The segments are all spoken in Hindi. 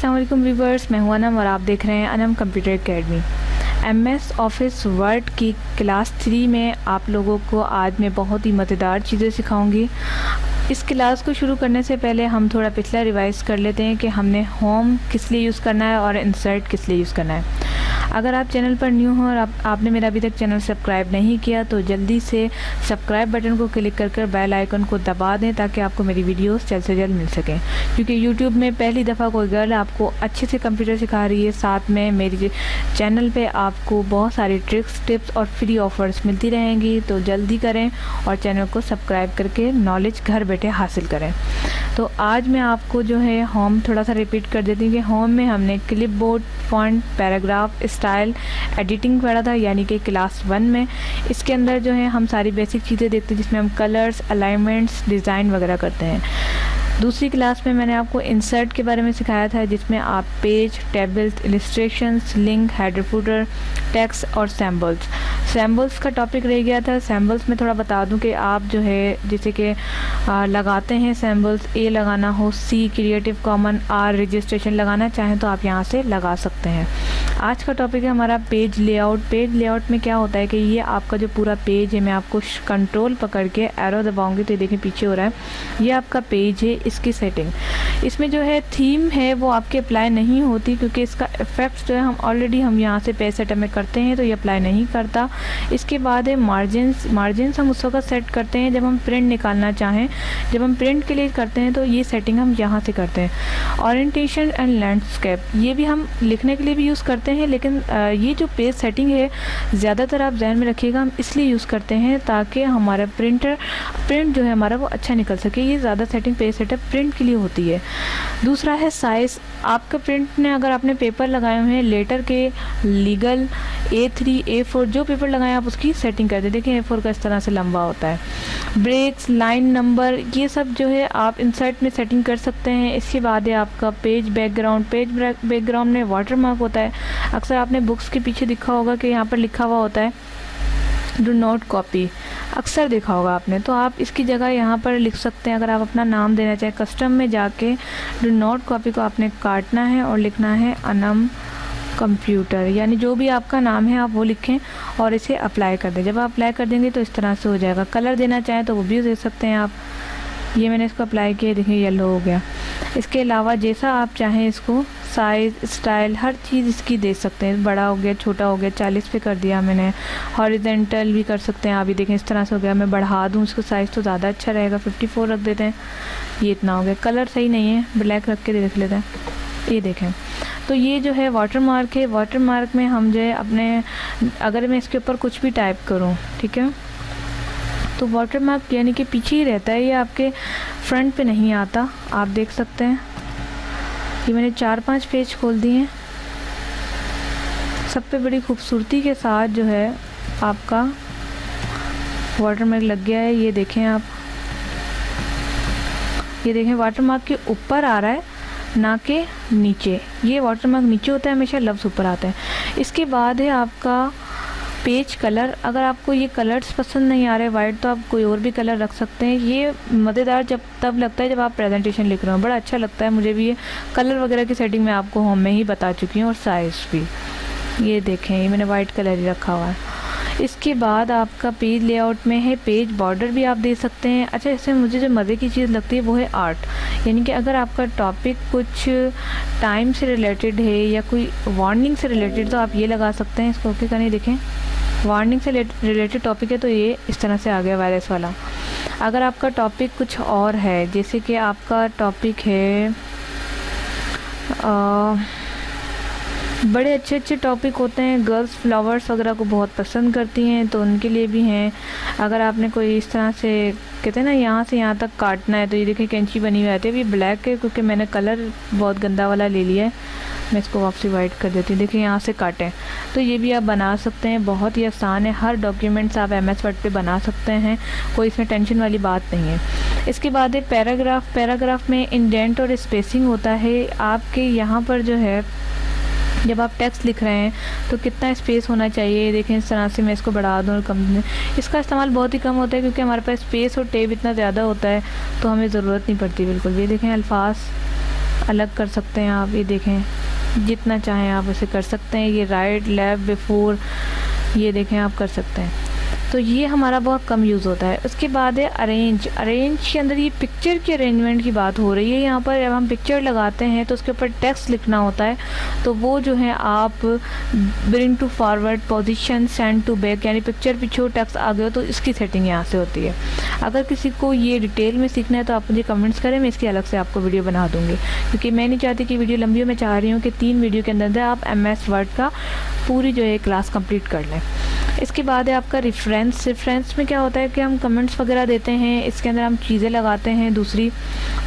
अस्सलाम वालेकुम व्यूवर्स, मैं हूं अनम और आप देख रहे हैं Anam computer academy. MS office word की क्लास 3 में आप लोगों को आज मैं बहुत ही मज़ेदार चीज़ें सिखाऊंगी। इस क्लास को शुरू करने से पहले हम थोड़ा पिछला रिवाइज़ कर लेते हैं कि हमने होम किस लिए यूज़ करना है और इंसर्ट किस लिए यूज़ करना है। अगर आप चैनल पर न्यू हो और आपने मेरा अभी तक चैनल सब्सक्राइब नहीं किया तो जल्दी से सब्सक्राइब बटन को क्लिक कर बेल आइकन को दबा दें ताकि आपको मेरी वीडियोस जल्द से जल्द मिल सकें, क्योंकि यूट्यूब में पहली दफ़ा कोई गर्ल आपको अच्छे से कंप्यूटर सिखा रही है। साथ में मेरी चैनल पे आपको बहुत सारी ट्रिक्स, टिप्स और फ्री ऑफर्स मिलती रहेंगी, तो जल्दी करें और चैनल को सब्सक्राइब करके नॉलेज घर बैठे हासिल करें। तो आज मैं आपको जो है होम थोड़ा सा रिपीट कर देती हूँ कि होम में हमने clipboard, font, paragraph, style, editing पढ़ा था, यानी कि क्लास 1 में। इसके अंदर जो है हम सारी बेसिक चीज़ें देखते हैं जिसमें हम कलर्स, अलाइनमेंट्स, डिज़ाइन वगैरह करते हैं। दूसरी क्लास में मैंने आपको इंसर्ट के बारे में सिखाया था जिसमें आप page, tables, illustrations, link, header, footer, text और सैम्बल्स का टॉपिक रह गया था। सैम्बल्स में थोड़ा बता दूं कि आप जो है जैसे कि लगाते हैं सैम्बल्स, ए लगाना हो, सी क्रिएटिव कॉमन, आर रजिस्ट्रेशन लगाना चाहें तो आप यहाँ से लगा सकते हैं। आज का टॉपिक है हमारा पेज लेआउट। पेज लेआउट में क्या होता है कि ये आपका जो पूरा पेज है, मैं आपको कंट्रोल पकड़ के एरो दबाऊंगी तो ये देखिए पीछे हो रहा है, ये आपका पेज है। इसकी सेटिंग, इसमें जो है थीम है वो आपके अप्लाई नहीं होती, क्योंकि इसका इफेक्ट्स जो है हम यहाँ से पेज सेटअप में करते हैं तो ये अप्लाई नहीं करता। इसके बाद है मार्जिन्स हम उस वक्त सेट करते हैं जब हम प्रिंट निकालना चाहें। जब हम प्रिंट के लिए करते हैं तो ये सेटिंग हम यहाँ से करते हैं। ओरिएंटेशन एंड लैंडस्केप, ये भी हम लिखने के लिए भी यूज़ करते हैं, लेकिन ये जो पेज सेटिंग है ज़्यादातर आप ध्यान में रखिएगा, हम इसलिए यूज़ करते हैं ताकि हमारा प्रिंट जो है हमारा वो अच्छा निकल सके। ये ज़्यादा सेटिंग पेज सेटअप प्रिंट के लिए होती है। दूसरा है साइज़। आपका प्रिंट ने अगर आपने पेपर लगाए हुए हैं लेटर के, लीगल, A3, A4 जो पेपर लगाए आप उसकी सेटिंग कर दें। देखिए A4 का इस तरह से लंबा होता है। ब्रेक्स, लाइन नंबर, ये सब जो है आप इंसर्ट में सेटिंग कर सकते हैं। इसके बाद है आपका पेज बैकग्राउंड में वाटर मार्क होता है। अक्सर आपने बुक्स के पीछे देखा होगा कि यहाँ पर लिखा हुआ होता है डू नॉट कॉपी, अक्सर देखा होगा आपने, तो आप इसकी जगह यहाँ पर लिख सकते हैं। अगर आप अपना नाम देना चाहें, कस्टम में जाके डू नॉट कॉपी को आपने काटना है और लिखना है अनम कंप्यूटर, यानी जो भी आपका नाम है आप वो लिखें और इसे अप्लाई कर दें। जब आप अप्लाई कर देंगे तो इस तरह से हो जाएगा। कलर देना चाहें तो वो भी दे सकते हैं आप। ये मैंने इसको अप्लाई किया, देखिए येलो हो गया। इसके अलावा जैसा आप चाहें इसको साइज़, स्टाइल, हर चीज़ इसकी दे सकते हैं। बड़ा हो गया, छोटा हो गया, 40 पे कर दिया मैंने। हॉरिजेंटल भी कर सकते हैं आप, ये देखें इस तरह से हो गया। मैं बढ़ा दूँ इसको साइज़ तो ज़्यादा अच्छा रहेगा, 54 रख देते हैं। ये इतना हो गया। कलर सही नहीं है, ब्लैक रख के देख लेते हैं। ये देखें, तो ये जो है वाटर मार्क है। वाटर मार्क में हम जो है अपने, अगर मैं इसके ऊपर कुछ भी टाइप करूँ, ठीक है, तो वाटर मार्क यानी कि पीछे ही रहता है, ये आपके फ्रंट पे नहीं आता। आप देख सकते हैं ये मैंने 4-5 पेज खोल दिए हैं। सब पे बड़ी खूबसूरती के साथ जो है आपका वाटर मार्क लग गया है। ये देखें आप, ये देखें वाटर मार्क के ऊपर आ रहा है ना कि नीचे। ये वाटर मार्क नीचे होता है, हमेशा लफ्ज़ ऊपर आता है। इसके बाद है आपका पेज कलर। अगर आपको ये कलर्स पसंद नहीं आ रहे वाइट, तो आप कोई और भी कलर रख सकते हैं। ये मज़ेदार तब लगता है जब आप प्रेजेंटेशन लिख रहे हो, बड़ा अच्छा लगता है मुझे भी। ये कलर वगैरह की सेटिंग मैं आपको होम में ही बता चुकी हूँ, और साइज़ भी। ये देखें, ये मैंने वाइट कलर ही रखा हुआ है। इसके बाद आपका पेज लेआउट में है पेज बॉर्डर भी आप दे सकते हैं। अच्छा, इसमें मुझे जो मज़े की चीज़ लगती है वो है आर्ट, यानी कि अगर आपका टॉपिक कुछ टाइम से रिलेटेड है या कोई वार्निंग से रिलेटेड तो आप ये लगा सकते हैं। इसको ओके करें, देखें वार्निंग से रिलेटेड टॉपिक है तो ये इस तरह से आ गया वायरस वाला। अगर आपका टॉपिक कुछ और है, जैसे कि आपका टॉपिक है बड़े अच्छे अच्छे टॉपिक होते हैं, गर्ल्स फ्लावर्स वगैरह को बहुत पसंद करती हैं तो उनके लिए भी हैं। अगर आपने कोई इस तरह से कहते हैं ना यहाँ से यहाँ तक काटना है, तो ये देखिए कैंची बनी हुई आती है। अभी ब्लैक है क्योंकि मैंने कलर बहुत गंदा वाला ले लिया है। मैं इसको वापसी वाइट कर देती हूँ। देखिए यहाँ से काटें, तो ये भी आप बना सकते हैं। बहुत ही आसान है, हर डॉक्यूमेंट्स आप MS वर्ड पे बना सकते हैं, कोई इसमें टेंशन वाली बात नहीं है। इसके बाद है पैराग्राफ। पैराग्राफ में इंडेंट और स्पेसिंग होता है। आपके यहाँ पर जो है जब आप टेक्स्ट लिख रहे हैं तो कितना स्पेस होना चाहिए, देखें इस तरह से मैं इसको बढ़ा दूँ और कम दूँ। इसका इस्तेमाल बहुत ही कम होता है क्योंकि हमारे पास स्पेस और टेप इतना ज़्यादा होता है तो हमें ज़रूरत नहीं पड़ती बिल्कुल भी। देखें अल्फाज अलग कर सकते हैं आप, ये देखें, जितना चाहें आप उसे कर सकते हैं। ये राइट, लेफ़्ट, बिफोर, ये देखें आप कर सकते हैं। तो ये हमारा बहुत कम यूज़ होता है। उसके बाद है अरेंज। अरेंज के अंदर ये पिक्चर की अरेंजमेंट की बात हो रही है। यहाँ पर जब हम पिक्चर लगाते हैं तो उसके ऊपर टेक्स्ट लिखना होता है, तो वो जो है आप bring to forward, position, send to back, यानी पिक्चर पीछे टेक्स्ट आ गया तो इसकी सेटिंग यहाँ से होती है। अगर किसी को ये डिटेल में सीखना है तो आप मुझे कमेंट्स करें, मैं इसकी अलग से आपको वीडियो बना दूँगी, क्योंकि मैं नहीं चाहती कि वीडियो लंबी हो। मैं चाह रही हूँ कि 3 वीडियो के अंदर आप MS वर्ड का पूरी जो है क्लास कंप्लीट कर लें। इसके बाद है आपका रेफरेंस। रेफरेंस में क्या होता है कि हम कमेंट्स वगैरह देते हैं, इसके अंदर हम चीज़ें लगाते हैं दूसरी,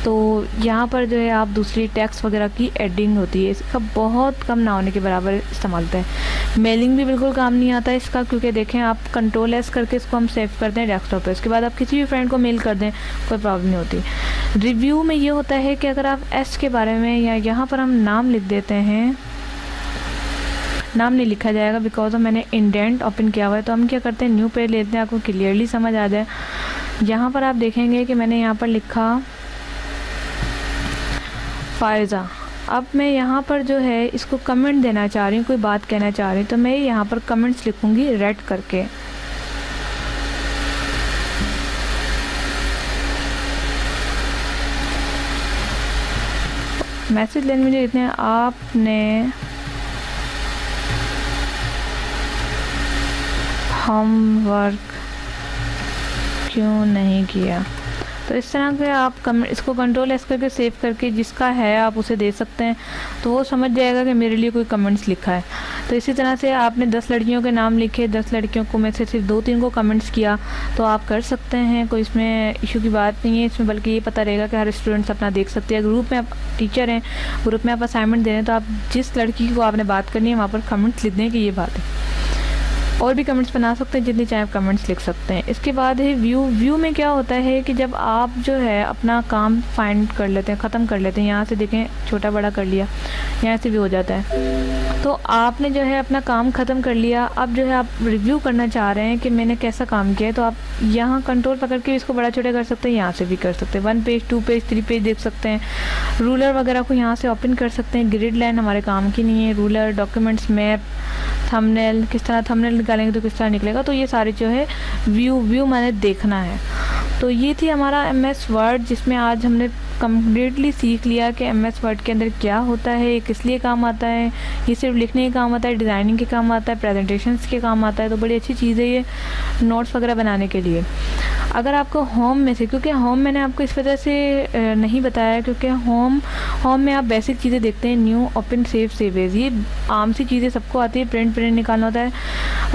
तो यहाँ पर जो है आप दूसरी टेक्स्ट वगैरह की एडिंग होती है। इसका बहुत कम ना होने के बराबर इस्तेमाल होता है। मेलिंग भी बिल्कुल काम नहीं आता है इसका, क्योंकि देखें आप Ctrl+S करके इसको हम सेव करते हैं डेस्कटॉप पे, उसके बाद आप किसी भी फ्रेंड को मेल कर दें, कोई प्रॉब्लम नहीं होती। रिव्यू में ये होता है कि अगर आप S के बारे में, या यहाँ पर हम नाम लिख देते हैं, नाम नहीं लिखा जाएगा बिकॉज मैंने इंडेंट ओपन किया हुआ है, तो हम क्या करते हैं न्यू पेज लेते हैं, आपको क्लियरली समझ आ जाए। यहाँ पर आप देखेंगे कि मैंने यहाँ पर लिखा फ़ायज़ा। अब मैं यहाँ पर जो है इसको कमेंट देना चाह रही हूँ, कोई बात कहना चाह रही हूँ, तो मैं यहाँ पर कमेंट्स लिखूँगी रेड करके। मैसेज लेने में इतने आपने होमवर्क क्यों नहीं किया, तो इस तरह के आप इसको Ctrl+S करके सेव करके जिसका है आप उसे दे सकते हैं, तो वो समझ जाएगा कि मेरे लिए कोई कमेंट्स लिखा है। तो इसी तरह से आपने 10 लड़कियों के नाम लिखे, 10 लड़कियों को में से सिर्फ 2-3 को कमेंट्स किया, तो आप कर सकते हैं, कोई इसमें इशू की बात नहीं है इसमें, बल्कि ये पता रहेगा कि हर स्टूडेंट्स अपना देख सकते हैं। ग्रुप में आप टीचर हैं, ग्रुप में आप असाइनमेंट दे रहे हैं, तो आप जिस लड़की को आपने बात करनी है वहाँ पर कमेंट्स लिख दें कि ये बात है। और भी कमेंट्स बना सकते हैं, जितनी चाहे आप कमेंट्स लिख सकते हैं। इसके बाद है व्यू। व्यू में क्या होता है कि जब आप जो है अपना काम फाइंड कर लेते हैं, ख़त्म कर लेते हैं, यहाँ से देखें छोटा बड़ा कर लिया, यहाँ से भी हो जाता है, तो आपने जो है अपना काम ख़त्म कर लिया। अब जो है आप रिव्यू करना चाह रहे हैं कि मैंने कैसा काम किया है, तो आप यहाँ कंट्रोल पकड़ के इसको बड़ा छोटा कर सकते हैं, यहाँ से भी कर सकते हैं। 1 पेज, 2 पेज, 3 पेज देख सकते हैं। रूलर वगैरह को यहाँ से ओपन कर सकते हैं। ग्रिड लाइन हमारे काम की नहीं है। रूलर, डॉक्यूमेंट्स, मैप, थंबनेल, किस तरह थंबनेल निकालेंगे तो किस तरह निकलेगा, तो ये सारे जो है व्यू मैंने देखना है। तो ये थी हमारा MS वर्ड, जिसमें आज हमने कम्प्लीटली सीख लिया कि MS वर्ड के अंदर क्या होता है, किस लिए काम आता है। ये सिर्फ लिखने के काम आता है, डिज़ाइनिंग के काम आता है, प्रेजेंटेशंस के काम आता है, तो बड़ी अच्छी चीज़ है ये नोट्स वगैरह बनाने के लिए। अगर आपको होम में से, क्योंकि होम मैंने आपको इस वजह से नहीं बताया क्योंकि होम में आप बेसिक चीज़ें देखते हैं, न्यू, ओपन, सेव एज, ये आम सी चीज़ें सबको आती है। प्रिंट निकालना होता है,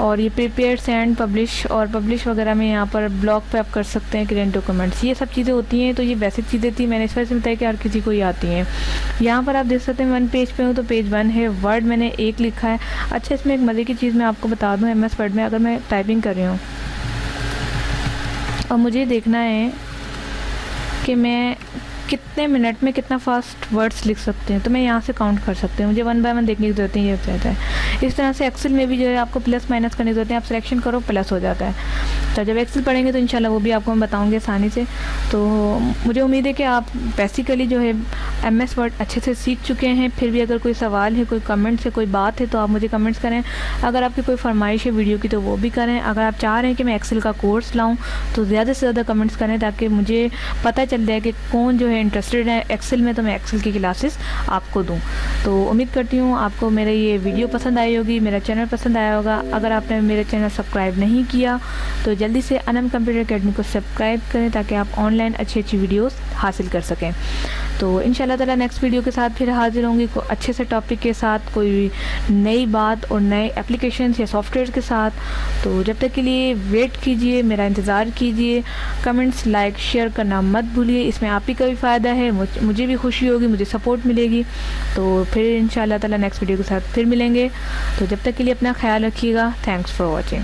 और ये प्रिपेयर, सेंड, पब्लिश, और पब्लिश वगैरह में यहाँ पर ब्लॉग पे आप कर सकते हैं क्रिएट डॉक्यूमेंट्स, ये सब चीज़ें होती हैं। तो ये बेसिक चीज़ें थी, मैंने इस वजह से बताया कि हर किसी को ये आती हैं। यहाँ पर आप देख सकते हैं 1 पेज पे हूँ तो पेज 1 है, वर्ड मैंने 1 लिखा है। अच्छा, इसमें एक मज़े की चीज़ मैं आपको बता दूँ, MS वर्ड में अगर मैं टाइपिंग कर रही हूँ और मुझे देखना है कि मैं कितने मिनट में कितना फास्ट वर्ड्स लिख सकते हैं, तो मैं यहाँ से काउंट कर सकती हूँ। मुझे 1 बाय 1 देखने की ज़रूरत नहीं, ये रहता है। इस तरह से एक्सेल में भी जो है आपको प्लस माइनस करने की ज़रूरत है, आप सिलेक्शन करो प्लस हो जाता है। तो जब एक्सेल पढ़ेंगे तो इंशाल्लाह वो भी आपको मैं बताऊँगी आसानी से। तो मुझे उम्मीद है कि आप बेसिकली जो है MS वर्ड अच्छे से सीख चुके हैं। फिर भी अगर कोई सवाल है, कोई कमेंट्स है, कोई बात है, तो आप मुझे कमेंट्स करें। अगर आपकी कोई फरमाइश है वीडियो की तो वो भी करें। अगर आप चाह रहे हैं कि मैं एक्सेल का कोर्स लाऊँ तो ज़्यादा से ज़्यादा कमेंट्स करें, ताकि मुझे पता चल जाए कि कौन जो है इंटरेस्टेड है एक्सेल में, तो मैं एक्सेल की क्लासेस आपको दूं। तो उम्मीद करती हूँ आपको मेरा ये वीडियो पसंद आई होगी, मेरा चैनल पसंद आया होगा। अगर आपने मेरे चैनल सब्सक्राइब नहीं किया तो जल्दी से अनम कंप्यूटर अकेडमी को सब्सक्राइब करें, ताकि आप ऑनलाइन अच्छी वीडियोस हासिल कर सकें। तो इंशाल्लाह ताला नेक्स्ट वीडियो के साथ फिर हाजिर होंगी, कोई अच्छे से टॉपिक के साथ, कोई नई बात और नए एप्लीकेशंस या सॉफ्टवेयर के साथ। तो जब तक के लिए वेट कीजिए, मेरा इंतज़ार कीजिए। कमेंट्स, लाइक, शेयर करना मत भूलिए, इसमें आप ही का भी फ़ायदा है, मुझे भी खुशी होगी, मुझे सपोर्ट मिलेगी। तो फिर इंशाल्लाह ताला नेक्स्ट वीडियो के साथ फिर मिलेंगे। तो जब तक के लिए अपना ख्याल रखिएगा। Thanks for watching.